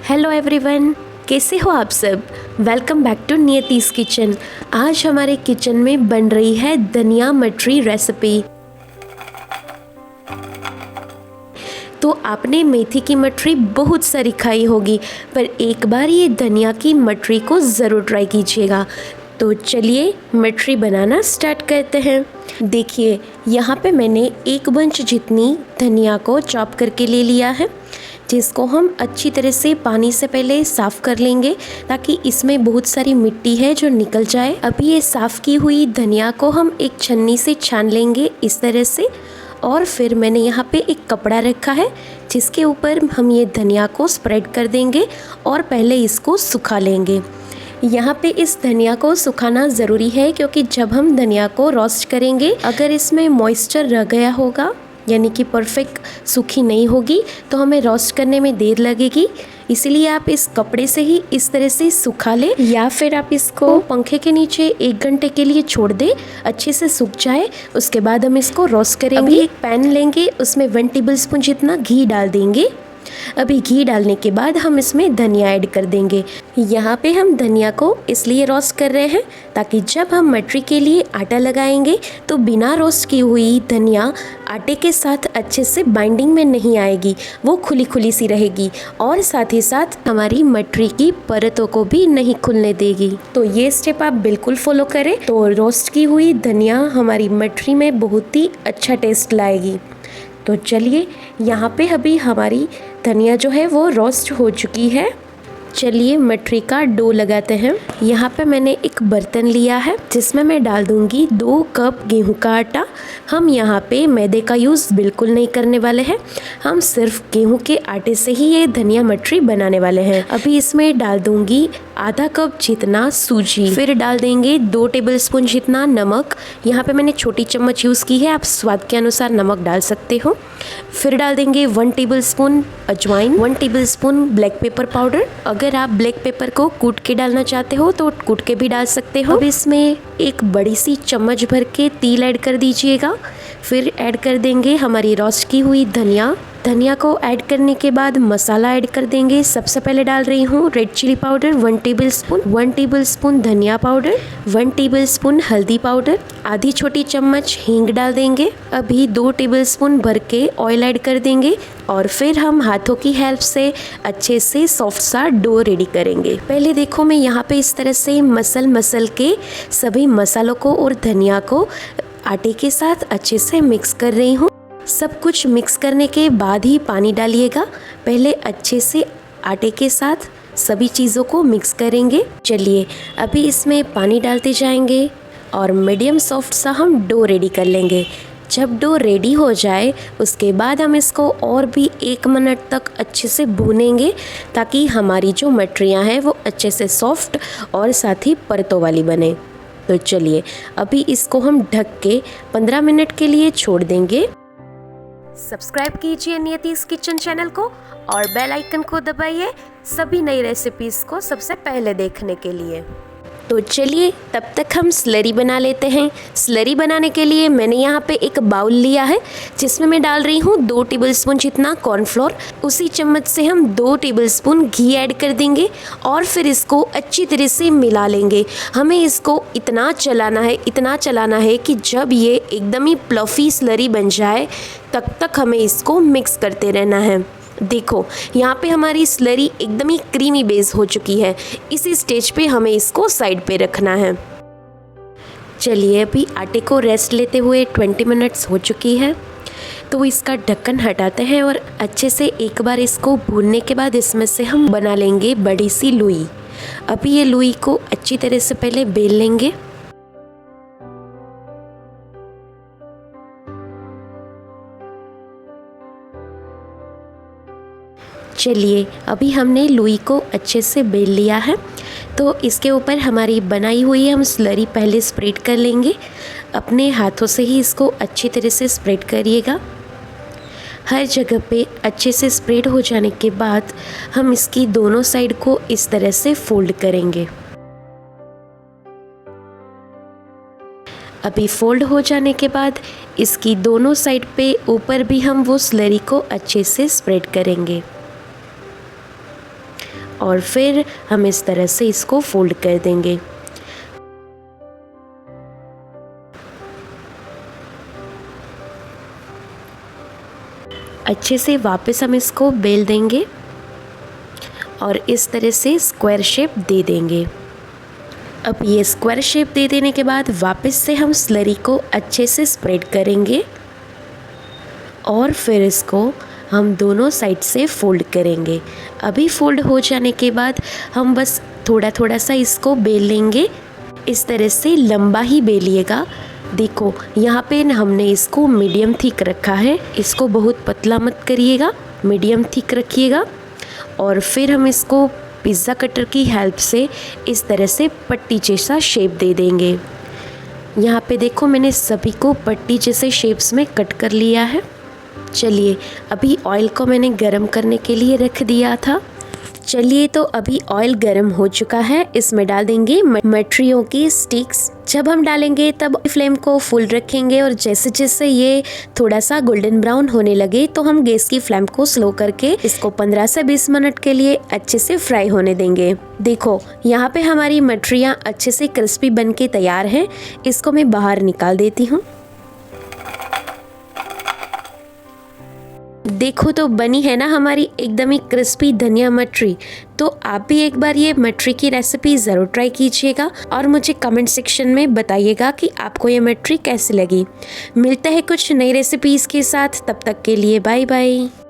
Hello everyone, कैसे हो आप सब। Welcome back to Niyati's kitchen. आज हमारे किचन में बन रही है धनिया मटरी रेसिपी। तो आपने मेथी की मटरी बहुत सारी खाई होगी, पर एक बार ये धनिया की मटरी को ज़रूर ट्राई कीजिएगा। तो चलिए मटरी बनाना स्टार्ट करते हैं। देखिए यहाँ पे मैंने एक बंच जितनी धनिया को चॉप करके ले लिया है, जिसको हम अच्छी तरह से पानी से पहले साफ़ कर लेंगे ताकि इसमें बहुत सारी मिट्टी है जो निकल जाए। अभी ये साफ़ की हुई धनिया को हम एक छन्नी से छान लेंगे इस तरह से, और फिर मैंने यहाँ पे एक कपड़ा रखा है जिसके ऊपर हम ये धनिया को स्प्रेड कर देंगे और पहले इसको सुखा लेंगे। यहाँ पे इस धनिया को सुखाना ज़रूरी है क्योंकि जब हम धनिया को रोस्ट करेंगे, अगर इसमें मॉइस्चर रह गया होगा यानी कि परफेक्ट सूखी नहीं होगी तो हमें रोस्ट करने में देर लगेगी। इसीलिए आप इस कपड़े से ही इस तरह से सुखा लें, या फिर आप इसको पंखे के नीचे 1 घंटे के लिए छोड़ दें, अच्छे से सूख जाए। उसके बाद हम इसको रोस्ट करेंगे। अभी एक पैन लेंगे, उसमें 1 टेबलस्पून जितना घी डाल देंगे। अभी घी डालने के बाद हम इसमें धनिया ऐड कर देंगे। यहाँ पे हम धनिया को इसलिए रोस्ट कर रहे हैं ताकि जब हम मटरी के लिए आटा लगाएंगे तो बिना रोस्ट की हुई धनिया आटे के साथ अच्छे से बाइंडिंग में नहीं आएगी, वो खुली खुली सी रहेगी और साथ ही साथ हमारी मटरी की परतों को भी नहीं खुलने देगी। तो ये स्टेप आप बिल्कुल फॉलो करें तो रोस्ट की हुई धनिया हमारी मटरी में बहुत ही अच्छा टेस्ट लाएगी। तो चलिए यहाँ पे अभी हमारी धनिया जो है वो रोस्ट हो चुकी है। चलिए मटरी का डो लगाते हैं। यहाँ पे मैंने एक बर्तन लिया है जिसमें मैं डाल दूंगी 2 कप गेहूं का आटा। हम यहाँ पे मैदे का यूज़ बिल्कुल नहीं करने वाले हैं, हम सिर्फ गेहूं के आटे से ही ये धनिया मटरी बनाने वाले हैं। अभी इसमें डाल दूंगी आधा कप जितना सूजी, फिर डाल देंगे 2 टेबलस्पून जितना नमक। यहाँ पे मैंने छोटी चम्मच यूज़ की है, आप स्वाद के अनुसार नमक डाल सकते हो। फिर डाल देंगे 1 टेबलस्पून अजवाइन, 1 टेबलस्पून ब्लैक पेपर पाउडर। अगर आप ब्लैक पेपर को कूट के डालना चाहते हो तो कूट के भी डाल सकते हो। अब इसमें एक बड़ी सी चम्मच भर के तिल ऐड कर दीजिएगा। फिर ऐड कर देंगे हमारी रोस्ट की हुई धनिया को ऐड करने के बाद मसाला ऐड कर देंगे। सबसे पहले डाल रही हूँ red chilli powder 1 tablespoon, 1 tablespoon धनिया पाउडर, 1 टेबलस्पून हल्दी पाउडर, आधी छोटी चम्मच हींग डाल देंगे। अभी 2 टेबलस्पून भर के ऑयल ऐड कर देंगे और फिर हम हाथों की हेल्प से अच्छे से सॉफ्ट सा डो रेडी करेंगे। पहले देखो मैं यहाँ पे इस तरह से मसल के सभी मसालों को और धनिया को आटे के साथ अच्छे से मिक्स कर रही हूँ। सब कुछ मिक्स करने के बाद ही पानी डालिएगा। पहले अच्छे से आटे के साथ सभी चीज़ों को मिक्स करेंगे। चलिए अभी इसमें पानी डालते जाएंगे और मीडियम सॉफ्ट सा हम डो रेडी कर लेंगे। जब डो रेडी हो जाए उसके बाद हम इसको और भी 1 मिनट तक अच्छे से भूनेंगे ताकि हमारी जो मटरियाँ हैं वो अच्छे से सॉफ्ट और साथ ही परतों वाली बने। तो चलिए अभी इसको हम ढक के 15 मिनट के लिए छोड़ देंगे। सब्सक्राइब कीजिए नियतिस किचन चैनल को और बेल आइकन को दबाइए सभी नई रेसिपीज़ को सबसे पहले देखने के लिए। तो चलिए तब तक हम स्लरी बना लेते हैं। स्लरी बनाने के लिए मैंने यहाँ पे एक बाउल लिया है जिसमें मैं डाल रही हूँ 2 टेबलस्पून जितना कॉर्नफ्लोर। उसी चम्मच से हम 2 टेबलस्पून घी ऐड कर देंगे और फिर इसको अच्छी तरह से मिला लेंगे। हमें इसको इतना चलाना है कि जब ये एकदम ही प्लफी स्लरी बन जाए तब तक हमें इसको मिक्स करते रहना है। देखो यहाँ पे हमारी स्लरी एकदम ही क्रीमी बेस हो चुकी है। इसी स्टेज पे हमें इसको साइड पे रखना है। चलिए अभी आटे को रेस्ट लेते हुए 20 मिनट्स हो चुकी है, तो इसका ढक्कन हटाते हैं और अच्छे से एक बार इसको भूनने के बाद इसमें से हम बना लेंगे बड़ी सी लुई। अभी ये लुई को अच्छी तरह से पहले बेल लेंगे। चलिए अभी हमने लुई को अच्छे से बेल लिया है, तो इसके ऊपर हमारी बनाई हुई हम स्लरी पहले स्प्रेड कर लेंगे। अपने हाथों से ही इसको अच्छी तरह से स्प्रेड करिएगा। हर जगह पे अच्छे से स्प्रेड हो जाने के बाद हम इसकी दोनों साइड को इस तरह से फोल्ड करेंगे। अभी फोल्ड हो जाने के बाद इसकी दोनों साइड पे ऊपर भी हम वो स्लरी को अच्छे से स्प्रेड करेंगे। और फिर हम इस तरह से इसको फोल्ड कर देंगे। अच्छे से वापस हम इसको बेल देंगे और इस तरह से स्क्वायर शेप दे देंगे। अब ये स्क्वायर शेप दे देने के बाद वापस से हम स्लरी को अच्छे से स्प्रेड करेंगे और फिर इसको हम दोनों साइड से फोल्ड करेंगे। अभी फोल्ड हो जाने के बाद हम बस थोड़ा थोड़ा सा इसको बेल लेंगे। इस तरह से लंबा ही बेलिएगा। देखो यहाँ पे हमने इसको मीडियम थिक रखा है, इसको बहुत पतला मत करिएगा, मीडियम थिक रखिएगा। और फिर हम इसको पिज़्ज़ा कटर की हेल्प से इस तरह से पट्टी जैसा शेप दे देंगे। यहाँ पे देखो मैंने सभी को पट्टी जैसे शेप्स में कट कर लिया है। चलिए अभी ऑयल को मैंने गरम करने के लिए रख दिया था। चलिए तो अभी ऑयल गरम हो चुका है, इसमें डाल देंगे मटरियों की स्टिक्स। जब हम डालेंगे तब फ्लेम को फुल रखेंगे और जैसे जैसे ये थोड़ा सा गोल्डन ब्राउन होने लगे तो हम गैस की फ्लेम को स्लो करके इसको 15 से 20 मिनट के लिए अच्छे से फ्राई होने देंगे। देखो यहाँ पे हमारी मटरियाँ अच्छे से क्रिस्पी बन के तैयार हैं। इसको मैं बाहर निकाल देती हूँ। देखो तो बनी है ना हमारी एकदम ही क्रिस्पी धनिया मटरी। तो आप भी एक बार ये मटरी की रेसिपी ज़रूर ट्राई कीजिएगा और मुझे कमेंट सेक्शन में बताइएगा कि आपको ये मटरी कैसी लगी। मिलते हैं कुछ नई रेसिपीज़ के साथ, तब तक के लिए बाय बाय।